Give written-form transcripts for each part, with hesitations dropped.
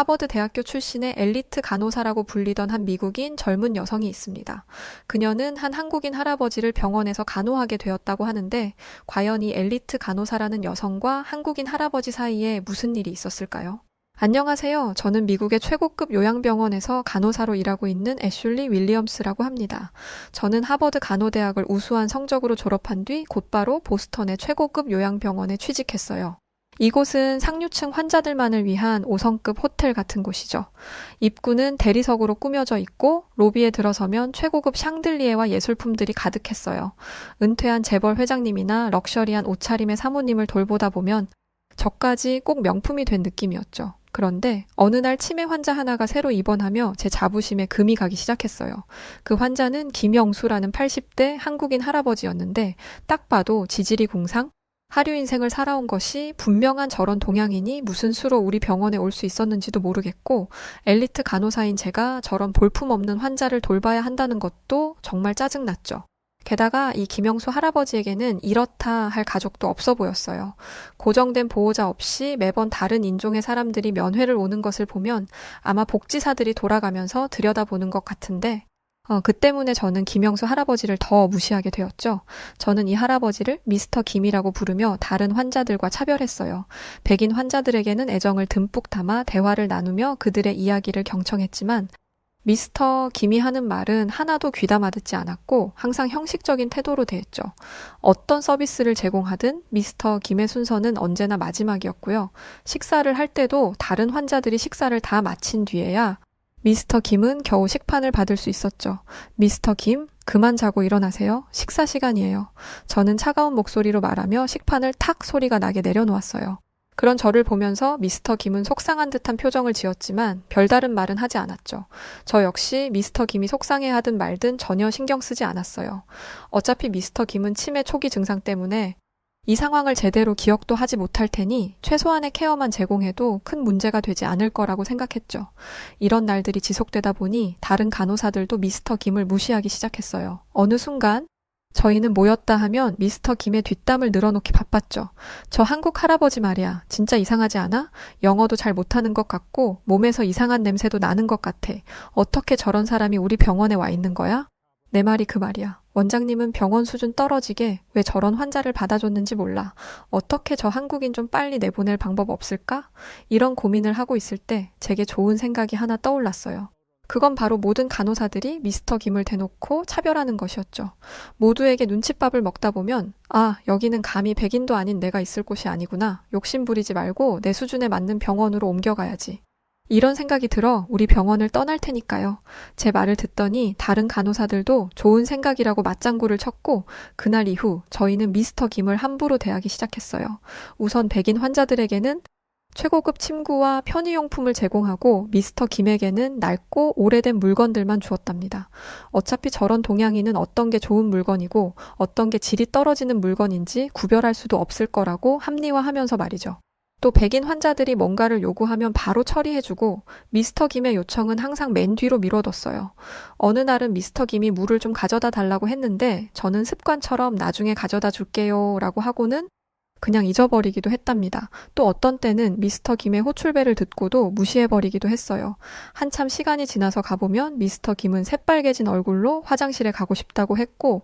하버드 대학교 출신의 엘리트 간호사라고 불리던 한 미국인 젊은 여성이 있습니다. 그녀는 한 한국인 할아버지를 병원에서 간호하게 되었다고 하는데 과연 이 엘리트 간호사라는 여성과 한국인 할아버지 사이에 무슨 일이 있었을까요? 안녕하세요. 저는 미국의 최고급 요양병원에서 간호사로 일하고 있는 애슐리 윌리엄스라고 합니다. 저는 하버드 간호대학을 우수한 성적으로 졸업한 뒤 곧바로 보스턴의 최고급 요양병원에 취직했어요. 이곳은 상류층 환자들만을 위한 5성급 호텔 같은 곳이죠. 입구는 대리석으로 꾸며져 있고 로비에 들어서면 최고급 샹들리에와 예술품들이 가득했어요. 은퇴한 재벌 회장님이나 럭셔리한 옷차림의 사모님을 돌보다 보면 저까지 꼭 명품이 된 느낌이었죠. 그런데 어느 날 치매 환자 하나가 새로 입원하며 제 자부심에 금이 가기 시작했어요. 그 환자는 김영수라는 80대 한국인 할아버지였는데 딱 봐도 지질이 공상, 하류 인생을 살아온 것이 분명한 저런 동양인이 무슨 수로 우리 병원에 올 수 있었는지도 모르겠고 엘리트 간호사인 제가 저런 볼품없는 환자를 돌봐야 한다는 것도 정말 짜증났죠. 게다가 이 김영수 할아버지에게는 이렇다 할 가족도 없어 보였어요. 고정된 보호자 없이 매번 다른 인종의 사람들이 면회를 오는 것을 보면 아마 복지사들이 돌아가면서 들여다보는 것 같은데 그 때문에 저는 김영수 할아버지를 더 무시하게 되었죠. 저는 이 할아버지를 미스터 김이라고 부르며 다른 환자들과 차별했어요. 백인 환자들에게는 애정을 듬뿍 담아 대화를 나누며 그들의 이야기를 경청했지만 미스터 김이 하는 말은 하나도 귀담아 듣지 않았고 항상 형식적인 태도로 대했죠. 어떤 서비스를 제공하든 미스터 김의 순서는 언제나 마지막이었고요. 식사를 할 때도 다른 환자들이 식사를 다 마친 뒤에야 미스터 김은 겨우 식판을 받을 수 있었죠. 미스터 김, 그만 자고 일어나세요. 식사 시간이에요. 저는 차가운 목소리로 말하며 식판을 탁 소리가 나게 내려놓았어요. 그런 저를 보면서 미스터 김은 속상한 듯한 표정을 지었지만 별다른 말은 하지 않았죠. 저 역시 미스터 김이 속상해하든 말든 전혀 신경 쓰지 않았어요. 어차피 미스터 김은 치매 초기 증상 때문에 이 상황을 제대로 기억도 하지 못할 테니 최소한의 케어만 제공해도 큰 문제가 되지 않을 거라고 생각했죠. 이런 날들이 지속되다 보니 다른 간호사들도 미스터 김을 무시하기 시작했어요. 어느 순간 저희는 모였다 하면 미스터 김의 뒷담을 늘어놓기 바빴죠. 저 한국 할아버지 말이야. 진짜 이상하지 않아? 영어도 잘 못하는 것 같고 몸에서 이상한 냄새도 나는 것 같아. 어떻게 저런 사람이 우리 병원에 와 있는 거야? 내 말이 그 말이야. 원장님은 병원 수준 떨어지게 왜 저런 환자를 받아줬는지 몰라. 어떻게 저 한국인 좀 빨리 내보낼 방법 없을까? 이런 고민을 하고 있을 때 제게 좋은 생각이 하나 떠올랐어요. 그건 바로 모든 간호사들이 미스터 김을 대놓고 차별하는 것이었죠. 모두에게 눈칫밥을 먹다 보면 여기는 감히 백인도 아닌 내가 있을 곳이 아니구나. 욕심 부리지 말고 내 수준에 맞는 병원으로 옮겨가야지. 이런 생각이 들어 우리 병원을 떠날 테니까요. 제 말을 듣더니 다른 간호사들도 좋은 생각이라고 맞장구를 쳤고 그날 이후 저희는 미스터 김을 함부로 대하기 시작했어요. 우선 백인 환자들에게는 최고급 침구와 편의용품을 제공하고 미스터 김에게는 낡고 오래된 물건들만 주었답니다. 어차피 저런 동양인은 어떤 게 좋은 물건이고 어떤 게 질이 떨어지는 물건인지 구별할 수도 없을 거라고 합리화하면서 말이죠. 또 백인 환자들이 뭔가를 요구하면 바로 처리해주고 미스터 김의 요청은 항상 맨 뒤로 미뤄뒀어요. 어느 날은 미스터 김이 물을 좀 가져다 달라고 했는데 저는 습관처럼 나중에 가져다 줄게요 라고 하고는 그냥 잊어버리기도 했답니다. 또 어떤 때는 미스터 김의 호출벨을 듣고도 무시해버리기도 했어요. 한참 시간이 지나서 가보면 미스터 김은 새빨개진 얼굴로 화장실에 가고 싶다고 했고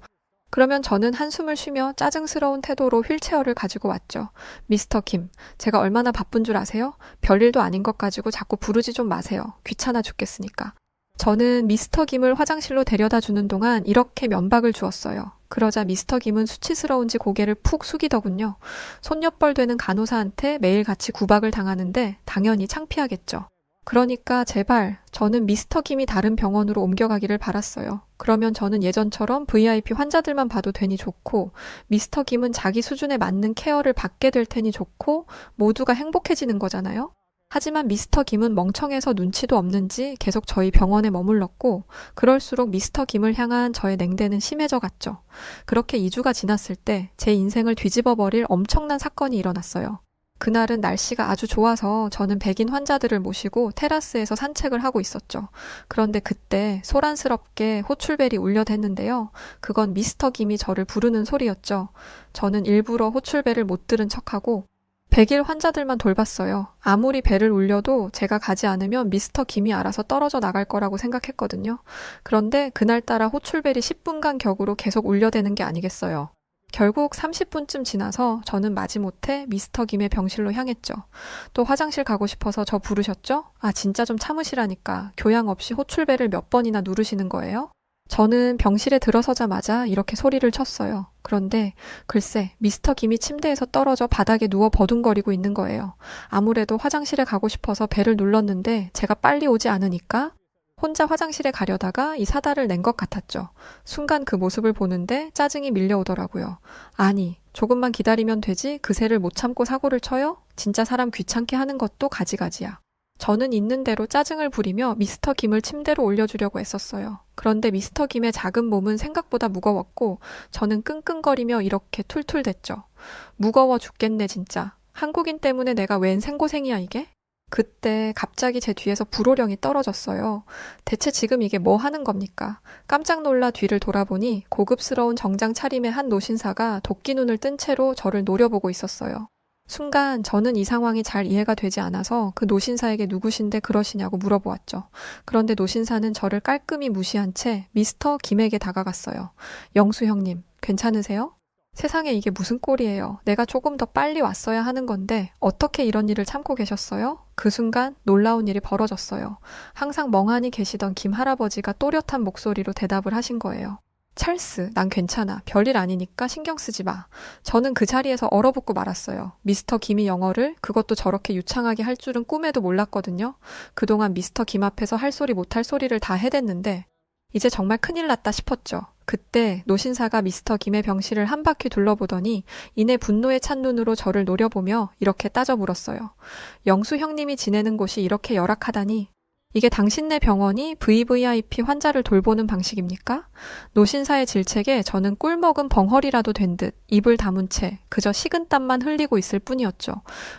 그러면 저는 한숨을 쉬며 짜증스러운 태도로 휠체어를 가지고 왔죠. 미스터 김, 제가 얼마나 바쁜 줄 아세요? 별일도 아닌 것 가지고 자꾸 부르지 좀 마세요. 귀찮아 죽겠으니까. 저는 미스터 김을 화장실로 데려다 주는 동안 이렇게 면박을 주었어요. 그러자 미스터 김은 수치스러운지 고개를 푹 숙이더군요. 손녀뻘 되는 간호사한테 매일같이 구박을 당하는데 당연히 창피하겠죠. 그러니까 제발 저는 미스터 김이 다른 병원으로 옮겨가기를 바랐어요. 그러면 저는 예전처럼 VIP 환자들만 봐도 되니 좋고 미스터 김은 자기 수준에 맞는 케어를 받게 될 테니 좋고 모두가 행복해지는 거잖아요. 하지만 미스터 김은 멍청해서 눈치도 없는지 계속 저희 병원에 머물렀고 그럴수록 미스터 김을 향한 저의 냉대는 심해져 갔죠. 그렇게 2주가 지났을 때 제 인생을 뒤집어 버릴 엄청난 사건이 일어났어요. 그날은 날씨가 아주 좋아서 저는 백인 환자들을 모시고 테라스에서 산책을 하고 있었죠. 그런데 그때 소란스럽게 호출벨이 울려댔는데요. 그건 미스터 김이 저를 부르는 소리였죠. 저는 일부러 호출벨을 못 들은 척하고 100일 환자들만 돌봤어요. 아무리 배를 울려도 제가 가지 않으면 미스터 김이 알아서 떨어져 나갈 거라고 생각했거든요. 그런데 그날따라 호출벨이 10분간 격으로 계속 울려대는 게 아니겠어요. 결국 30분쯤 지나서 저는 마지못해 미스터 김의 병실로 향했죠. 또 화장실 가고 싶어서 저 부르셨죠? 아, 진짜 좀 참으시라니까. 교양 없이 호출벨을 몇 번이나 누르시는 거예요? 저는 병실에 들어서자마자 이렇게 소리를 쳤어요. 그런데 글쎄 미스터 김이 침대에서 떨어져 바닥에 누워 버둥거리고 있는 거예요. 아무래도 화장실에 가고 싶어서 벨을 눌렀는데 제가 빨리 오지 않으니까 혼자 화장실에 가려다가 이 사달을 낸 것 같았죠. 순간 그 모습을 보는데 짜증이 밀려오더라고요. 아니, 조금만 기다리면 되지 그새를 못 참고 사고를 쳐요? 진짜 사람 귀찮게 하는 것도 가지가지야. 저는 있는 대로 짜증을 부리며 미스터 김을 침대로 올려주려고 했었어요. 그런데 미스터 김의 작은 몸은 생각보다 무거웠고 저는 끙끙거리며 이렇게 툴툴댔죠. 무거워 죽겠네 진짜. 한국인 때문에 내가 웬 생고생이야 이게? 그때 갑자기 제 뒤에서 불호령이 떨어졌어요. 대체 지금 이게 뭐 하는 겁니까? 깜짝 놀라 뒤를 돌아보니 고급스러운 정장 차림의 한 노신사가 도끼 눈을 뜬 채로 저를 노려보고 있었어요. 순간 저는 이 상황이 잘 이해가 되지 않아서 그 노신사에게 누구신데 그러시냐고 물어보았죠. 그런데 노신사는 저를 깔끔히 무시한 채 미스터 김에게 다가갔어요. 영수 형님, 괜찮으세요? 세상에 이게 무슨 꼴이에요. 내가 조금 더 빨리 왔어야 하는 건데 어떻게 이런 일을 참고 계셨어요? 그 순간 놀라운 일이 벌어졌어요. 항상 멍하니 계시던 김 할아버지가 또렷한 목소리로 대답을 하신 거예요. 찰스, 난 괜찮아. 별일 아니니까 신경 쓰지 마. 저는 그 자리에서 얼어붙고 말았어요. 미스터 김이 영어를 그것도 저렇게 유창하게 할 줄은 꿈에도 몰랐거든요. 그동안 미스터 김 앞에서 할 소리 못할 소리를 다 해댔는데 이제 정말 큰일 났다 싶었죠. 그때 노신사가 미스터 김의 병실을 한 바퀴 둘러보더니 이내 분노에 찬 눈으로 저를 노려보며 이렇게 따져 물었어요. 영수 형님이 지내는 곳이 이렇게 열악하다니 이게 당신네 병원이 VVIP 환자를 돌보는 방식입니까? 노신사의 질책에 저는 꿀먹은 벙허리라도 된 듯 입을 다문 채 그저 식은땀만 흘리고 있을 뿐이었죠.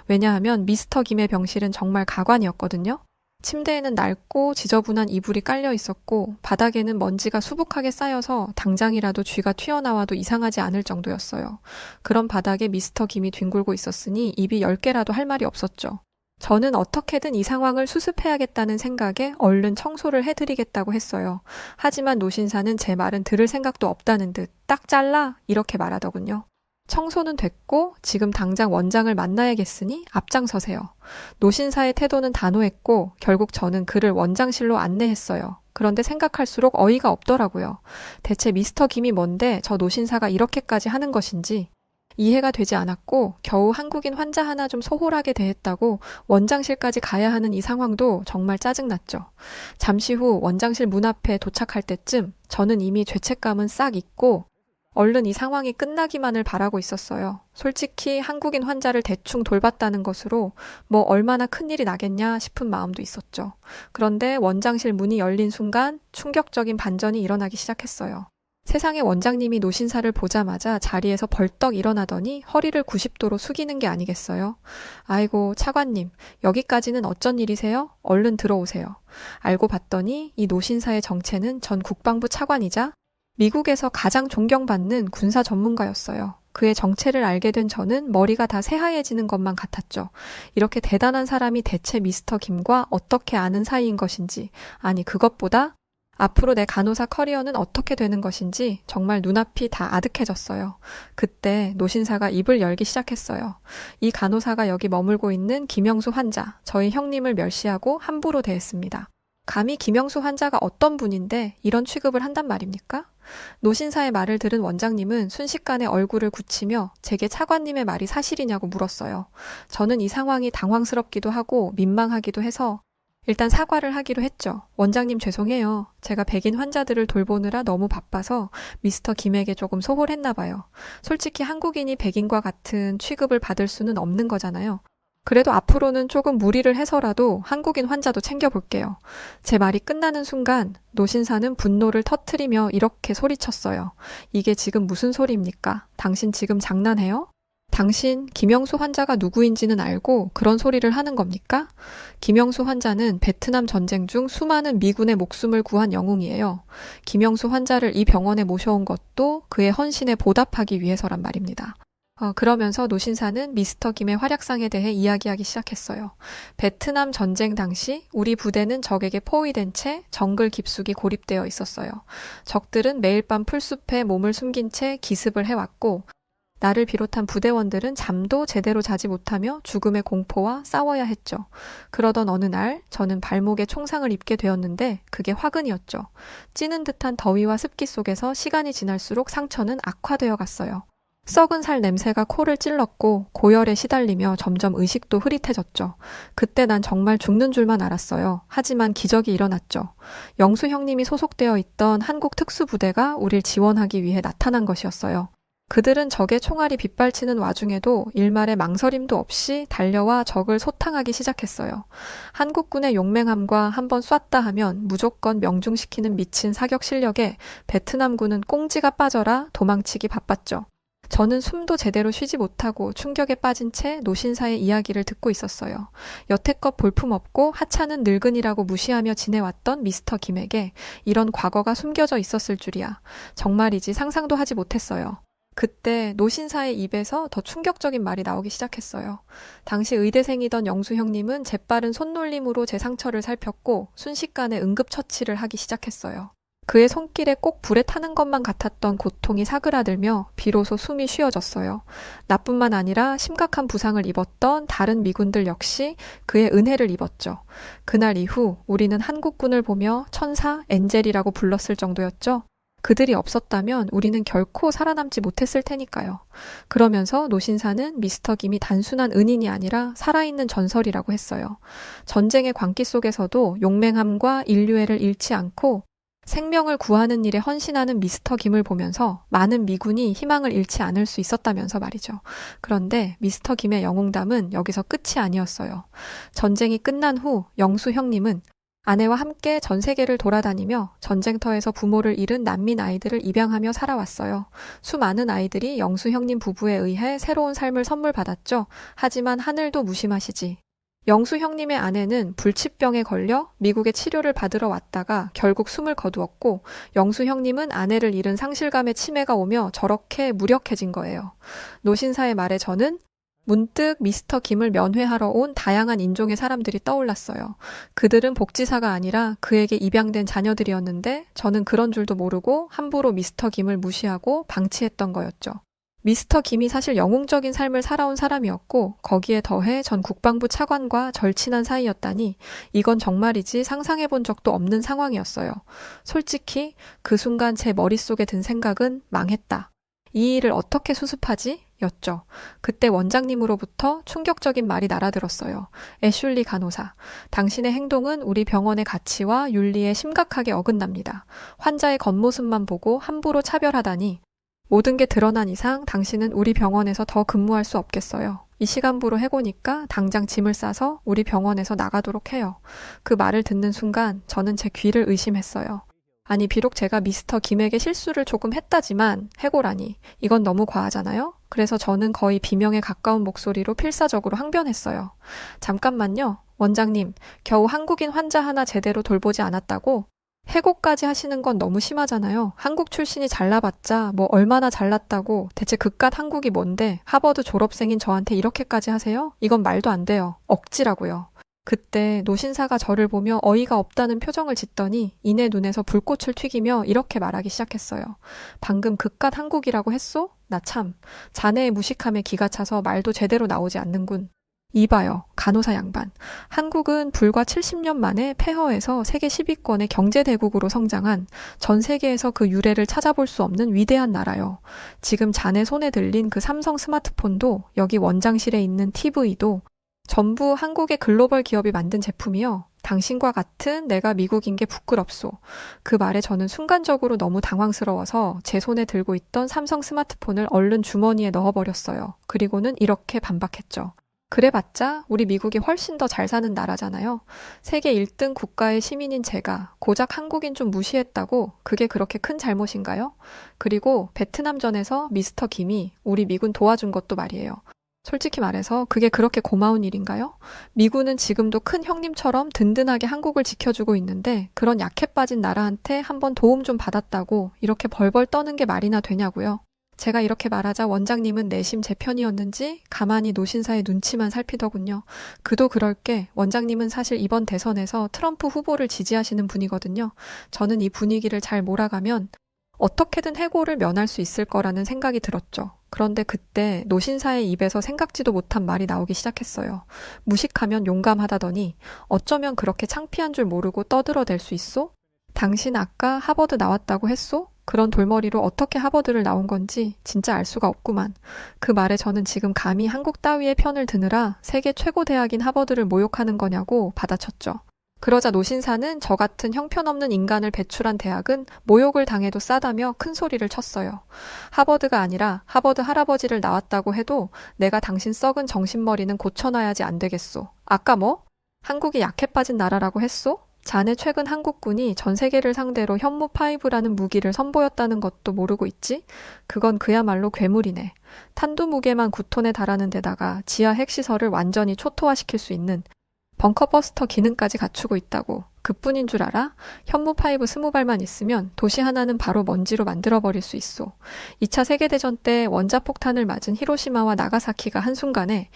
왜냐하면 미스터 김의 병실은 정말 가관이었거든요. 침대에는 낡고 지저분한 이불이 깔려 있었고 바닥에는 먼지가 수북하게 쌓여서 당장이라도 쥐가 튀어나와도 이상하지 않을 정도였어요. 그런 바닥에 미스터 김이 뒹굴고 있었으니 입이 10개라도 할 말이 없었죠. 저는 어떻게든 이 상황을 수습해야겠다는 생각에 얼른 청소를 해드리겠다고 했어요. 하지만 노신사는 제 말은 들을 생각도 없다는 듯 딱 잘라 이렇게 말하더군요. 청소는 됐고 지금 당장 원장을 만나야겠으니 앞장서세요. 노신사의 태도는 단호했고 결국 저는 그를 원장실로 안내했어요. 그런데 생각할수록 어이가 없더라고요. 대체 미스터 김이 뭔데 저 노신사가 이렇게까지 하는 것인지 이해가 되지 않았고 겨우 한국인 환자 하나 좀 소홀하게 대했다고 원장실까지 가야 하는 이 상황도 정말 짜증났죠. 잠시 후 원장실 문 앞에 도착할 때쯤 저는 이미 죄책감은 싹 잊고 얼른 이 상황이 끝나기만을 바라고 있었어요. 솔직히 한국인 환자를 대충 돌봤다는 것으로 뭐 얼마나 큰일이 나겠냐 싶은 마음도 있었죠. 그런데 원장실 문이 열린 순간 충격적인 반전이 일어나기 시작했어요. 세상에 원장님이 노신사를 보자마자 자리에서 벌떡 일어나더니 허리를 90도로 숙이는 게 아니겠어요? 아이고 차관님, 여기까지는 어쩐 일이세요? 얼른 들어오세요. 알고 봤더니 이 노신사의 정체는 전 국방부 차관이자 미국에서 가장 존경받는 군사 전문가였어요. 그의 정체를 알게 된 저는 머리가 다 새하얘지는 것만 같았죠. 이렇게 대단한 사람이 대체 미스터 김과 어떻게 아는 사이인 것인지, 아니 그것보다 앞으로 내 간호사 커리어는 어떻게 되는 것인지 정말 눈앞이 다 아득해졌어요. 그때 노신사가 입을 열기 시작했어요. 이 간호사가 여기 머물고 있는 김영수 환자, 저희 형님을 멸시하고 함부로 대했습니다. 감히 김영수 환자가 어떤 분인데 이런 취급을 한단 말입니까? 노신사의 말을 들은 원장님은 순식간에 얼굴을 굳히며 제게 차관님의 말이 사실이냐고 물었어요. 저는 이 상황이 당황스럽기도 하고 민망하기도 해서 일단 사과를 하기로 했죠. 원장님 죄송해요. 제가 백인 환자들을 돌보느라 너무 바빠서 미스터 김에게 조금 소홀했나 봐요. 솔직히 한국인이 백인과 같은 취급을 받을 수는 없는 거잖아요. 그래도 앞으로는 조금 무리를 해서라도 한국인 환자도 챙겨볼게요. 제 말이 끝나는 순간 노신사는 분노를 터트리며 이렇게 소리쳤어요. 이게 지금 무슨 소리입니까? 당신 지금 장난해요? 당신 김영수 환자가 누구인지는 알고 그런 소리를 하는 겁니까? 김영수 환자는 베트남 전쟁 중 수많은 미군의 목숨을 구한 영웅이에요. 김영수 환자를 이 병원에 모셔온 것도 그의 헌신에 보답하기 위해서란 말입니다. 그러면서 노신사는 미스터 김의 활약상에 대해 이야기하기 시작했어요. 베트남 전쟁 당시 우리 부대는 적에게 포위된 채 정글 깊숙이 고립되어 있었어요. 적들은 매일 밤 풀숲에 몸을 숨긴 채 기습을 해왔고, 나를 비롯한 부대원들은 잠도 제대로 자지 못하며 죽음의 공포와 싸워야 했죠. 그러던 어느 날 저는 발목에 총상을 입게 되었는데 그게 화근이었죠. 찌는 듯한 더위와 습기 속에서 시간이 지날수록 상처는 악화되어 갔어요. 썩은 살 냄새가 코를 찔렀고 고열에 시달리며 점점 의식도 흐릿해졌죠. 그때 난 정말 죽는 줄만 알았어요. 하지만 기적이 일어났죠. 영수 형님이 소속되어 있던 한국 특수부대가 우릴 지원하기 위해 나타난 것이었어요. 그들은 적의 총알이 빗발치는 와중에도 일말의 망설임도 없이 달려와 적을 소탕하기 시작했어요. 한국군의 용맹함과 한번 쐈다 하면 무조건 명중시키는 미친 사격 실력에 베트남군은 꽁지가 빠져라 도망치기 바빴죠. 저는 숨도 제대로 쉬지 못하고 충격에 빠진 채 노신사의 이야기를 듣고 있었어요. 여태껏 볼품없고 하찮은 늙은이라고 무시하며 지내왔던 미스터 김에게 이런 과거가 숨겨져 있었을 줄이야. 정말이지 상상도 하지 못했어요. 그때 노신사의 입에서 더 충격적인 말이 나오기 시작했어요. 당시 의대생이던 영수 형님은 재빠른 손놀림으로 제 상처를 살폈고 순식간에 응급처치를 하기 시작했어요. 그의 손길에 꼭 불에 타는 것만 같았던 고통이 사그라들며 비로소 숨이 쉬어졌어요. 나뿐만 아니라 심각한 부상을 입었던 다른 미군들 역시 그의 은혜를 입었죠. 그날 이후 우리는 한국군을 보며 천사, 엔젤이라고 불렀을 정도였죠. 그들이 없었다면 우리는 결코 살아남지 못했을 테니까요. 그러면서 노신사는 미스터 김이 단순한 은인이 아니라 살아있는 전설이라고 했어요. 전쟁의 광기 속에서도 용맹함과 인류애를 잃지 않고 생명을 구하는 일에 헌신하는 미스터 김을 보면서 많은 미군이 희망을 잃지 않을 수 있었다면서 말이죠. 그런데 미스터 김의 영웅담은 여기서 끝이 아니었어요. 전쟁이 끝난 후 영수 형님은 아내와 함께 전 세계를 돌아다니며 전쟁터에서 부모를 잃은 난민 아이들을 입양하며 살아왔어요. 수많은 아이들이 영수 형님 부부에 의해 새로운 삶을 선물 받았죠. 하지만 하늘도 무심하시지. 영수 형님의 아내는 불치병에 걸려 미국에 치료를 받으러 왔다가 결국 숨을 거두었고 영수 형님은 아내를 잃은 상실감에 치매가 오며 저렇게 무력해진 거예요. 노신사의 말에 저는 문득 미스터 김을 면회하러 온 다양한 인종의 사람들이 떠올랐어요. 그들은 복지사가 아니라 그에게 입양된 자녀들이었는데 저는 그런 줄도 모르고 함부로 미스터 김을 무시하고 방치했던 거였죠. 미스터 김이 사실 영웅적인 삶을 살아온 사람이었고 거기에 더해 전 국방부 차관과 절친한 사이였다니 이건 정말이지 상상해본 적도 없는 상황이었어요. 솔직히 그 순간 제 머릿속에 든 생각은 망했다. 이 일을 어떻게 수습하지? 였죠. 그때 원장님으로부터 충격적인 말이 날아들었어요. 애슐리 간호사. 당신의 행동은 우리 병원의 가치와 윤리에 심각하게 어긋납니다. 환자의 겉모습만 보고 함부로 차별하다니. 모든 게 드러난 이상 당신은 우리 병원에서 더 근무할 수 없겠어요. 이 시간부로 해고니까 당장 짐을 싸서 우리 병원에서 나가도록 해요. 그 말을 듣는 순간 저는 제 귀를 의심했어요. 아니 비록 제가 미스터 김에게 실수를 조금 했다지만 해고라니 이건 너무 과하잖아요. 그래서 저는 거의 비명에 가까운 목소리로 필사적으로 항변했어요. 잠깐만요. 원장님, 겨우 한국인 환자 하나 제대로 돌보지 않았다고? 해고까지 하시는 건 너무 심하잖아요. 한국 출신이 잘나봤자 뭐 얼마나 잘났다고 대체 그깟 한국이 뭔데 하버드 졸업생인 저한테 이렇게까지 하세요? 이건 말도 안 돼요. 억지라고요. 그때 노신사가 저를 보며 어이가 없다는 표정을 짓더니 이내 눈에서 불꽃을 튀기며 이렇게 말하기 시작했어요. 방금 그깟 한국이라고 했소? 나 참, 자네의 무식함에 기가 차서 말도 제대로 나오지 않는군. 이봐요, 간호사 양반. 한국은 불과 70년 만에 폐허에서 세계 10위권의 경제대국으로 성장한 전 세계에서 그 유래를 찾아볼 수 없는 위대한 나라요. 지금 자네 손에 들린 그 삼성 스마트폰도 여기 원장실에 있는 TV도 전부 한국의 글로벌 기업이 만든 제품이요. 당신과 같은 내가 미국인 게 부끄럽소. 그 말에 저는 순간적으로 너무 당황스러워서 제 손에 들고 있던 삼성 스마트폰을 얼른 주머니에 넣어버렸어요. 그리고는 이렇게 반박했죠. 그래봤자 우리 미국이 훨씬 더 잘 사는 나라잖아요. 세계 1등 국가의 시민인 제가 고작 한국인 좀 무시했다고 그게 그렇게 큰 잘못인가요? 그리고 베트남전에서 미스터 김이 우리 미군 도와준 것도 말이에요. 솔직히 말해서 그게 그렇게 고마운 일인가요? 미군은 지금도 큰 형님처럼 든든하게 한국을 지켜주고 있는데 그런 약해 빠진 나라한테 한번 도움 좀 받았다고 이렇게 벌벌 떠는 게 말이나 되냐고요. 제가 이렇게 말하자 원장님은 내심 제 편이었는지 가만히 노신사의 눈치만 살피더군요. 그도 그럴 게 원장님은 사실 이번 대선에서 트럼프 후보를 지지하시는 분이거든요. 저는 이 분위기를 잘 몰아가면 어떻게든 해고를 면할 수 있을 거라는 생각이 들었죠. 그런데 그때 노신사의 입에서 생각지도 못한 말이 나오기 시작했어요. 무식하면 용감하다더니 어쩌면 그렇게 창피한 줄 모르고 떠들어댈 수 있소? 당신 아까 하버드 나왔다고 했소? 그런 돌머리로 어떻게 하버드를 나온 건지 진짜 알 수가 없구만. 그 말에 저는 지금 감히 한국 따위의 편을 드느라 세계 최고 대학인 하버드를 모욕하는 거냐고 받아쳤죠. 그러자 노신사는 저 같은 형편없는 인간을 배출한 대학은 모욕을 당해도 싸다며 큰 소리를 쳤어요. 하버드가 아니라 하버드 할아버지를 나왔다고 해도 내가 당신 썩은 정신머리는 고쳐놔야지 안 되겠소. 아까 뭐? 한국이 약해 빠진 나라라고 했소? 자네 최근 한국군이 전 세계를 상대로 현무5라는 무기를 선보였다는 것도 모르고 있지? 그건 그야말로 괴물이네. 탄두 무게만 9톤에 달하는 데다가 지하 핵시설을 완전히 초토화시킬 수 있는 벙커버스터 기능까지 갖추고 있다고. 그뿐인 줄 알아? 현무5 20발만 있으면 도시 하나는 바로 먼지로 만들어버릴 수 있어. 2차 세계대전 때 원자폭탄을 맞은 히로시마와 나가사키가 한순간에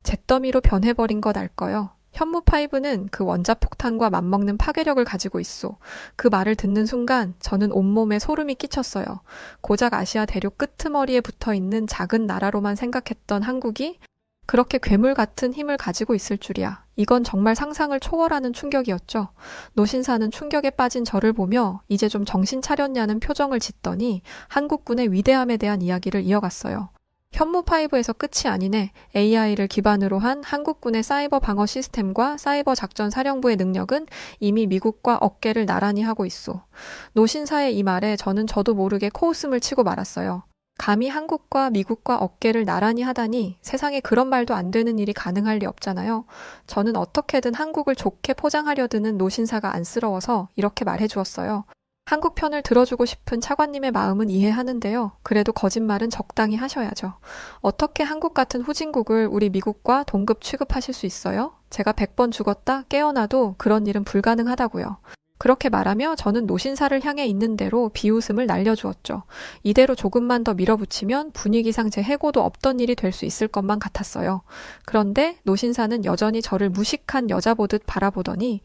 잿더미로 변해버린 것 알 거요. 현무5는 그 원자폭탄과 맞먹는 파괴력을 가지고 있어. 그 말을 듣는 순간 저는 온몸에 소름이 끼쳤어요. 고작 아시아 대륙 끄트머리에 붙어있는 작은 나라로만 생각했던 한국이 그렇게 괴물 같은 힘을 가지고 있을 줄이야. 이건 정말 상상을 초월하는 충격이었죠. 노신사는 충격에 빠진 저를 보며 이제 좀 정신 차렸냐는 표정을 짓더니 한국군의 위대함에 대한 이야기를 이어갔어요. 현무5에서 끝이 아니네. AI를 기반으로 한 한국군의 사이버 방어 시스템과 사이버 작전 사령부의 능력은 이미 미국과 어깨를 나란히 하고 있어. 노신사의 이 말에 저는 저도 모르게 코웃음을 치고 말았어요. 감히 한국과 미국과 어깨를 나란히 하다니 세상에 그런 말도 안 되는 일이 가능할 리 없잖아요. 저는 어떻게든 한국을 좋게 포장하려 드는 노신사가 안쓰러워서 이렇게 말해주었어요. 한국 편을 들어주고 싶은 차관님의 마음은 이해하는데요. 그래도 거짓말은 적당히 하셔야죠. 어떻게 한국 같은 후진국을 우리 미국과 동급 취급하실 수 있어요? 제가 100번 죽었다 깨어나도 그런 일은 불가능하다고요. 그렇게 말하며 저는 노신사를 향해 있는 대로 비웃음을 날려주었죠. 이대로 조금만 더 밀어붙이면 분위기상 제 해고도 없던 일이 될 수 있을 것만 같았어요. 그런데 노신사는 여전히 저를 무식한 여자 보듯 바라보더니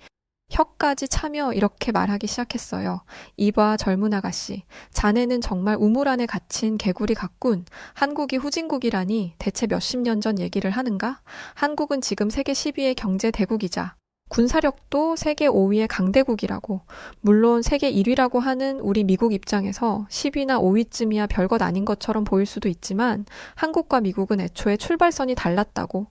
혀까지 차며 이렇게 말하기 시작했어요. 이봐 젊은 아가씨, 자네는 정말 우물 안에 갇힌 개구리 같군. 한국이 후진국이라니 대체 몇십 년 전 얘기를 하는가? 한국은 지금 세계 10위의 경제 대국이자 군사력도 세계 5위의 강대국이라고. 물론 세계 1위라고 하는 우리 미국 입장에서 10위나 5위쯤이야 별것 아닌 것처럼 보일 수도 있지만 한국과 미국은 애초에 출발선이 달랐다고.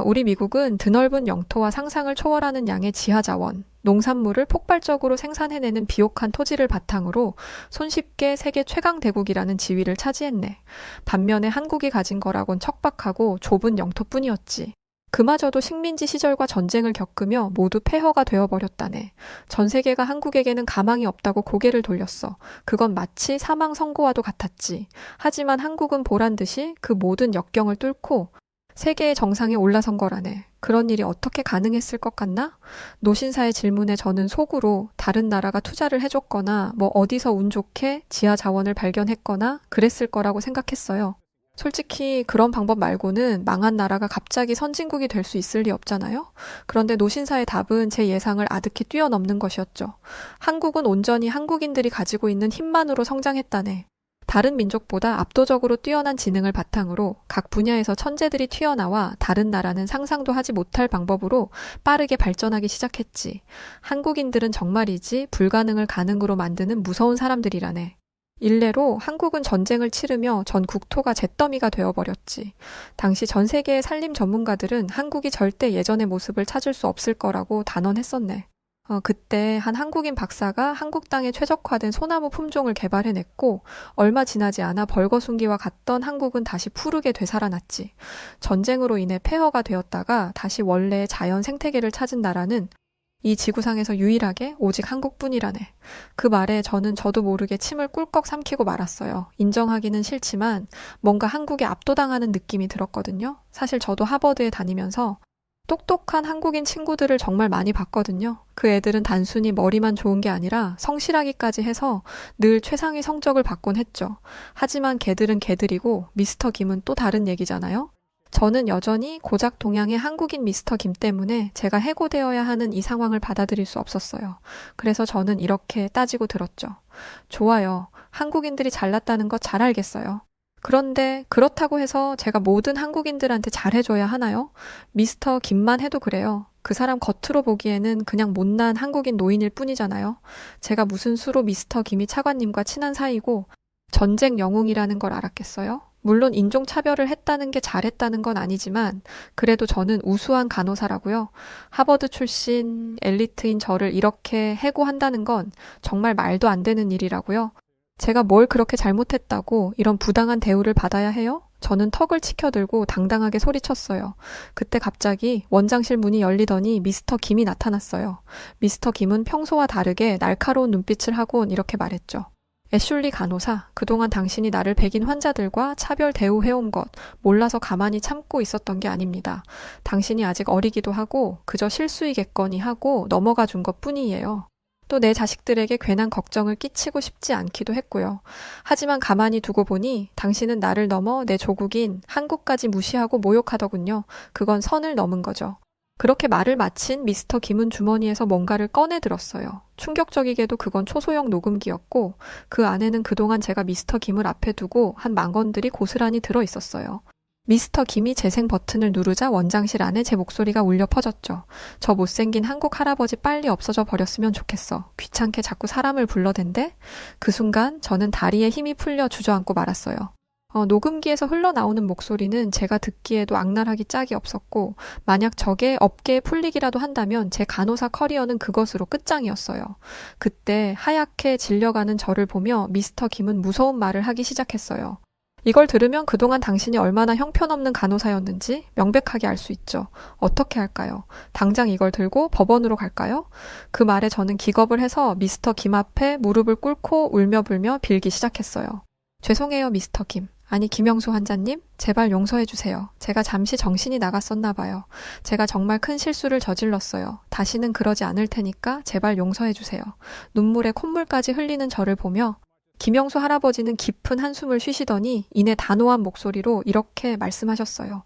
우리 미국은 드넓은 영토와 상상을 초월하는 양의 지하자원, 농산물을 폭발적으로 생산해내는 비옥한 토지를 바탕으로 손쉽게 세계 최강 대국이라는 지위를 차지했네. 반면에 한국이 가진 거라곤 척박하고 좁은 영토뿐이었지. 그마저도 식민지 시절과 전쟁을 겪으며 모두 폐허가 되어버렸다네. 전 세계가 한국에게는 가망이 없다고 고개를 돌렸어. 그건 마치 사망 선고와도 같았지. 하지만 한국은 보란듯이 그 모든 역경을 뚫고 세계의 정상에 올라선 거라네. 그런 일이 어떻게 가능했을 것 같나? 노신사의 질문에 저는 속으로 다른 나라가 투자를 해줬거나 뭐 어디서 운 좋게 지하 자원을 발견했거나 그랬을 거라고 생각했어요. 솔직히 그런 방법 말고는 망한 나라가 갑자기 선진국이 될 수 있을 리 없잖아요. 그런데 노신사의 답은 제 예상을 아득히 뛰어넘는 것이었죠. 한국은 온전히 한국인들이 가지고 있는 힘만으로 성장했다네. 다른 민족보다 압도적으로 뛰어난 지능을 바탕으로 각 분야에서 천재들이 튀어나와 다른 나라는 상상도 하지 못할 방법으로 빠르게 발전하기 시작했지. 한국인들은 정말이지 불가능을 가능으로 만드는 무서운 사람들이라네. 일례로 한국은 전쟁을 치르며 전 국토가 잿더미가 되어버렸지. 당시 전 세계의 산림 전문가들은 한국이 절대 예전의 모습을 찾을 수 없을 거라고 단언했었네. 그때 한 한국인 박사가 한국 땅에 최적화된 소나무 품종을 개발해냈고 얼마 지나지 않아 벌거숭기와 같던 한국은 다시 푸르게 되살아났지. 전쟁으로 인해 폐허가 되었다가 다시 원래의 자연 생태계를 찾은 나라는 이 지구상에서 유일하게 오직 한국뿐이라네. 그 말에 저는 저도 모르게 침을 꿀꺽 삼키고 말았어요. 인정하기는 싫지만 뭔가 한국에 압도당하는 느낌이 들었거든요. 사실 저도 하버드에 다니면서 똑똑한 한국인 친구들을 정말 많이 봤거든요. 그 애들은 단순히 머리만 좋은 게 아니라 성실하기까지 해서 늘 최상위 성적을 받곤 했죠. 하지만 걔들은 걔들이고 미스터 김은 또 다른 얘기잖아요. 저는 여전히 고작 동양의 한국인 미스터 김 때문에 제가 해고되어야 하는 이 상황을 받아들일 수 없었어요. 그래서 저는 이렇게 따지고 들었죠. 좋아요. 한국인들이 잘났다는 거 잘 알겠어요. 그런데 그렇다고 해서 제가 모든 한국인들한테 잘해줘야 하나요? 미스터 김만 해도 그래요. 그 사람 겉으로 보기에는 그냥 못난 한국인 노인일 뿐이잖아요. 제가 무슨 수로 미스터 김이 차관님과 친한 사이고 전쟁 영웅이라는 걸 알았겠어요? 물론 인종차별을 했다는 게 잘했다는 건 아니지만 그래도 저는 우수한 간호사라고요. 하버드 출신 엘리트인 저를 이렇게 해고한다는 건 정말 말도 안 되는 일이라고요. 제가 뭘 그렇게 잘못했다고 이런 부당한 대우를 받아야 해요? 저는 턱을 치켜들고 당당하게 소리쳤어요. 그때 갑자기 원장실 문이 열리더니 미스터 김이 나타났어요. 미스터 김은 평소와 다르게 날카로운 눈빛을 하곤 이렇게 말했죠. 애슐리 간호사, 그동안 당신이 나를 백인 환자들과 차별 대우해온 것 몰라서 가만히 참고 있었던 게 아닙니다. 당신이 아직 어리기도 하고 그저 실수이겠거니 하고 넘어가 준 것 뿐이에요. 또 내 자식들에게 괜한 걱정을 끼치고 싶지 않기도 했고요. 하지만 가만히 두고 보니 당신은 나를 넘어 내 조국인 한국까지 무시하고 모욕하더군요. 그건 선을 넘은 거죠. 그렇게 말을 마친 미스터 김은 주머니에서 뭔가를 꺼내 들었어요. 충격적이게도 그건 초소형 녹음기였고 그 안에는 그동안 제가 미스터 김을 앞에 두고 한 망언들이 고스란히 들어 있었어요. 미스터 김이 재생 버튼을 누르자 원장실 안에 제 목소리가 울려 퍼졌죠. 저 못생긴 한국 할아버지 빨리 없어져 버렸으면 좋겠어. 귀찮게 자꾸 사람을 불러댄대? 그 순간 저는 다리에 힘이 풀려 주저앉고 말았어요. 녹음기에서 흘러나오는 목소리는 제가 듣기에도 악랄하기 짝이 없었고 만약 저게 업계에 풀리기라도 한다면 제 간호사 커리어는 그것으로 끝장이었어요. 그때 하얗게 질려가는 저를 보며 미스터 김은 무서운 말을 하기 시작했어요. 이걸 들으면 그동안 당신이 얼마나 형편없는 간호사였는지 명백하게 알 수 있죠. 어떻게 할까요? 당장 이걸 들고 법원으로 갈까요? 그 말에 저는 기겁을 해서 미스터 김 앞에 무릎을 꿇고 울며 불며 빌기 시작했어요. 죄송해요, 미스터 김. 아니, 김영수 환자님, 제발 용서해 주세요. 제가 잠시 정신이 나갔었나 봐요. 제가 정말 큰 실수를 저질렀어요. 다시는 그러지 않을 테니까 제발 용서해 주세요. 눈물에 콧물까지 흘리는 저를 보며 김영수 할아버지는 깊은 한숨을 쉬시더니 이내 단호한 목소리로 이렇게 말씀하셨어요.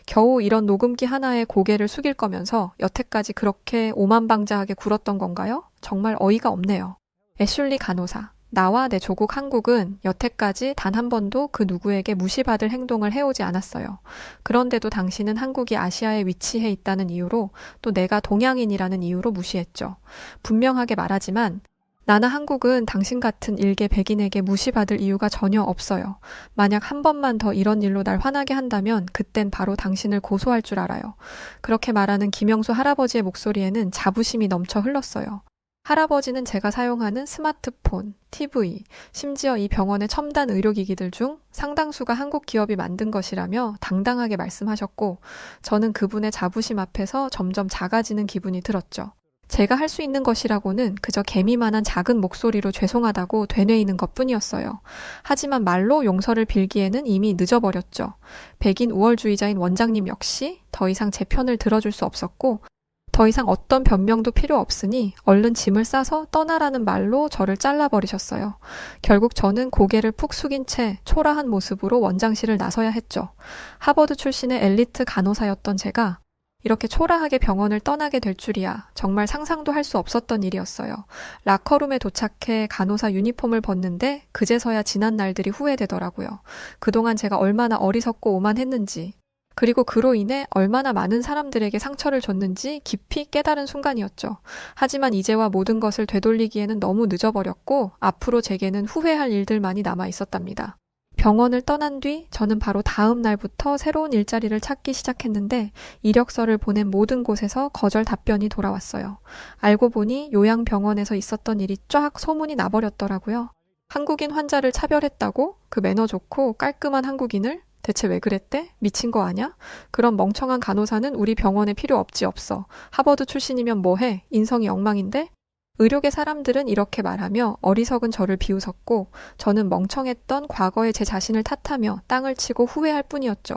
겨우 이런 녹음기 하나에 고개를 숙일 거면서 여태까지 그렇게 오만방자하게 굴었던 건가요? 정말 어이가 없네요. 애슐리 간호사, 나와 내 조국 한국은 여태까지 단 한 번도 그 누구에게 무시받을 행동을 해오지 않았어요. 그런데도 당신은 한국이 아시아에 위치해 있다는 이유로 또 내가 동양인이라는 이유로 무시했죠. 분명하게 말하지만 나나 한국은 당신 같은 일개 백인에게 무시받을 이유가 전혀 없어요. 만약 한 번만 더 이런 일로 날 화나게 한다면 그땐 바로 당신을 고소할 줄 알아요. 그렇게 말하는 김영수 할아버지의 목소리에는 자부심이 넘쳐 흘렀어요. 할아버지는 제가 사용하는 스마트폰, TV, 심지어 이 병원의 첨단 의료기기들 중 상당수가 한국 기업이 만든 것이라며 당당하게 말씀하셨고 저는 그분의 자부심 앞에서 점점 작아지는 기분이 들었죠. 제가 할 수 있는 것이라고는 그저 개미만한 작은 목소리로 죄송하다고 되뇌이는 것뿐이었어요. 하지만 말로 용서를 빌기에는 이미 늦어버렸죠. 백인 우월주의자인 원장님 역시 더 이상 제 편을 들어줄 수 없었고 더 이상 어떤 변명도 필요 없으니 얼른 짐을 싸서 떠나라는 말로 저를 잘라버리셨어요. 결국 저는 고개를 푹 숙인 채 초라한 모습으로 원장실을 나서야 했죠. 하버드 출신의 엘리트 간호사였던 제가 이렇게 초라하게 병원을 떠나게 될 줄이야. 정말 상상도 할 수 없었던 일이었어요. 라커룸에 도착해 간호사 유니폼을 벗는데 그제서야 지난 날들이 후회되더라고요. 그동안 제가 얼마나 어리석고 오만했는지 그리고 그로 인해 얼마나 많은 사람들에게 상처를 줬는지 깊이 깨달은 순간이었죠. 하지만 이제와 모든 것을 되돌리기에는 너무 늦어버렸고 앞으로 제게는 후회할 일들만이 남아 있었답니다. 병원을 떠난 뒤 저는 바로 다음 날부터 새로운 일자리를 찾기 시작했는데 이력서를 보낸 모든 곳에서 거절 답변이 돌아왔어요. 알고 보니 요양병원에서 있었던 일이 쫙 소문이 나버렸더라고요. 한국인 환자를 차별했다고? 그 매너 좋고 깔끔한 한국인을? 대체 왜 그랬대? 미친 거 아냐? 그런 멍청한 간호사는 우리 병원에 필요 없지 없어. 하버드 출신이면 뭐해? 인성이 엉망인데? 의료계 사람들은 이렇게 말하며 어리석은 저를 비웃었고 저는 멍청했던 과거의 제 자신을 탓하며 땅을 치고 후회할 뿐이었죠.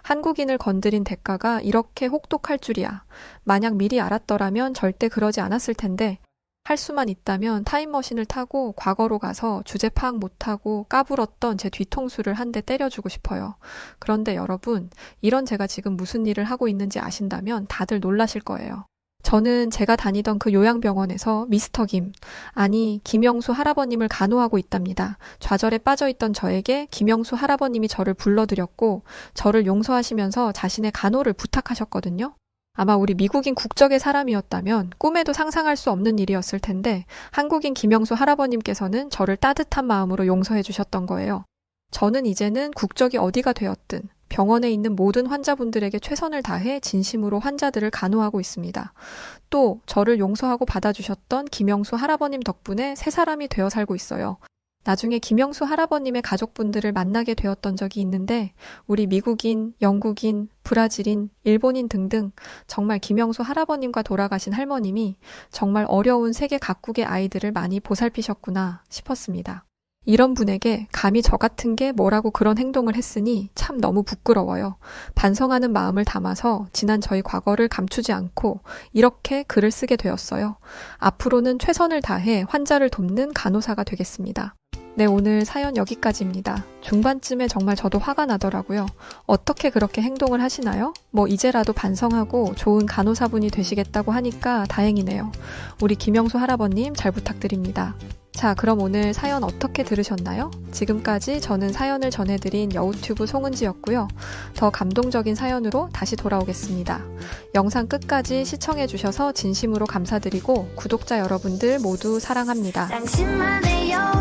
한국인을 건드린 대가가 이렇게 혹독할 줄이야. 만약 미리 알았더라면 절대 그러지 않았을 텐데 할 수만 있다면 타임머신을 타고 과거로 가서 주제 파악 못하고 까불었던 제 뒤통수를 한 대 때려주고 싶어요. 그런데 여러분, 이런 제가 지금 무슨 일을 하고 있는지 아신다면 다들 놀라실 거예요. 저는 제가 다니던 그 요양병원에서 미스터 김, 아니 김영수 할아버님을 간호하고 있답니다. 좌절에 빠져있던 저에게 김영수 할아버님이 저를 불러들였고 저를 용서하시면서 자신의 간호를 부탁하셨거든요. 아마 우리 미국인 국적의 사람이었다면 꿈에도 상상할 수 없는 일이었을 텐데 한국인 김영수 할아버님께서는 저를 따뜻한 마음으로 용서해 주셨던 거예요. 저는 이제는 국적이 어디가 되었든 병원에 있는 모든 환자분들에게 최선을 다해 진심으로 환자들을 간호하고 있습니다. 또 저를 용서하고 받아주셨던 김영수 할아버님 덕분에 새 사람이 되어 살고 있어요. 나중에 김영수 할아버님의 가족분들을 만나게 되었던 적이 있는데 우리 미국인, 영국인, 브라질인, 일본인 등등 정말 김영수 할아버님과 돌아가신 할머님이 정말 어려운 세계 각국의 아이들을 많이 보살피셨구나 싶었습니다. 이런 분에게 감히 저 같은 게 뭐라고 그런 행동을 했으니 참 너무 부끄러워요. 반성하는 마음을 담아서 지난 저희 과거를 감추지 않고 이렇게 글을 쓰게 되었어요. 앞으로는 최선을 다해 환자를 돕는 간호사가 되겠습니다. 네, 오늘 사연 여기까지입니다. 중반쯤에 정말 저도 화가 나더라고요. 어떻게 그렇게 행동을 하시나요? 뭐 이제라도 반성하고 좋은 간호사분이 되시겠다고 하니까 다행이네요. 우리 김영수 할아버님 잘 부탁드립니다. 자, 그럼 오늘 사연 어떻게 들으셨나요? 지금까지 저는 사연을 전해드린 여우튜브 송은지였고요. 더 감동적인 사연으로 다시 돌아오겠습니다. 영상 끝까지 시청해주셔서 진심으로 감사드리고 구독자 여러분들 모두 사랑합니다. 당신만의 여